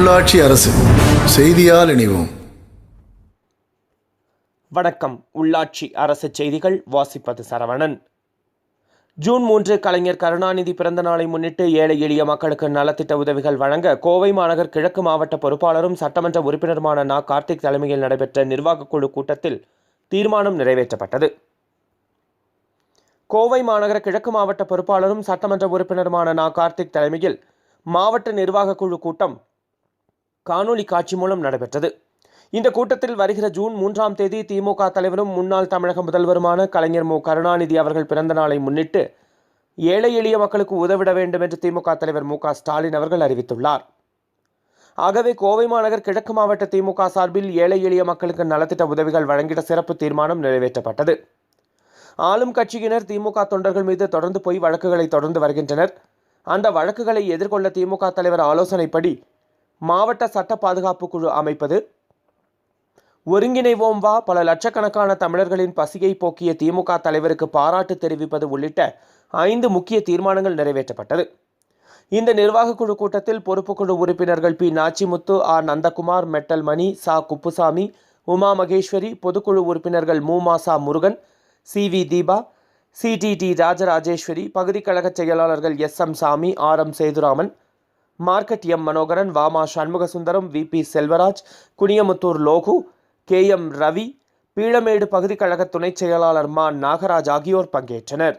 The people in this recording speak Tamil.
உள்ளாட்சி அரசு செய்தியால் இணைவோம். வணக்கம். உள்ளாட்சி அரசு செய்திகள் வாசிப்பது சரவணன். ஜூன் 3 கலைஞர் கருணாநிதி பிறந்த நாளை முன்னிட்டு ஏழை எளிய மக்களுக்கு நலத்திட்ட உதவிகள் வழங்க கோவை மாநகர் கிழக்கு மாவட்ட பொறுப்பாளரும் சட்டமன்ற உறுப்பினருமான நா. கார்த்திக் தலைமையில் நடைபெற்ற நிர்வாகக் குழு கூட்டத்தில் தீர்மானம் நிறைவேற்றப்பட்டது. கோவை மாநகர கிழக்கு மாவட்ட பொறுப்பாளரும் சட்டமன்ற உறுப்பினருமான நா. கார்த்திக் தலைமையில் மாவட்ட நிர்வாகக் குழு கூட்டம் காணொலி காட்சி மூலம் நடைபெற்றது. இந்த கூட்டத்தில் வருகிற ஜூன் 3ஆம் தேதி திமுக தலைவரும் முன்னாள் தமிழக முதல்வருமான கலைஞர் மு. கருணாநிதி அவர்கள் பிறந்த நாளை முன்னிட்டு ஏழை எளிய மக்களுக்கு உதவிட வேண்டும் என்று திமுக தலைவர் மு. ஸ்டாலின் அவர்கள் அறிவித்துள்ளார். ஆகவே கோவை மாநகர் கிழக்கு மாவட்ட திமுக சார்பில் ஏழை எளிய மக்களுக்கு நலத்திட்ட உதவிகள் வழங்கிட சிறப்பு தீர்மானம் நிறைவேற்றப்பட்டது. ஆளும் கட்சியினர் திமுக தொண்டர்கள் மீது தொடர்ந்து பொய் வழக்குகளை தொடர்ந்து வருகின்றனர். அந்த வழக்குகளை எதிர்கொள்ள திமுக தலைவர் ஆலோசனைப்படி மாவட்ட சட்ட பாதுகாப்பு குழு அமைப்பது, ஒருங்கிணைவோம் வா, பல லட்சக்கணக்கான தமிழர்களின் பசியை போக்கிய திமுக தலைவருக்கு பாராட்டு தெரிவிப்பது உள்ளிட்ட 5 முக்கிய தீர்மானங்கள் நிறைவேற்றப்பட்டது. இந்த நிர்வாகக் குழு கூட்டத்தில் பொறுப்புக்குழு உறுப்பினர்கள் P. Nachimuthu, R. Nandakumar, metal Mani, சா. குப்புசாமி, உமா மகேஸ்வரி, பொதுக்குழு உறுப்பினர்கள் மு. Masa Murugan, C. V. Deepa, C. D. Rajarajeswari, பகுதி கழக செயலாளர்கள் S. M. Samy, R. M. Sethuraman, market M. Manoharan, Vama Shanmugasundaram, V. P. Selvaraj, Kuniyamuthur Logu, K. M. Ravi, Peelamedu பகுதி கழக துணைச் செயலாளர் மா. நாகராஜ் ஆகியோர் பங்கேற்றனர்.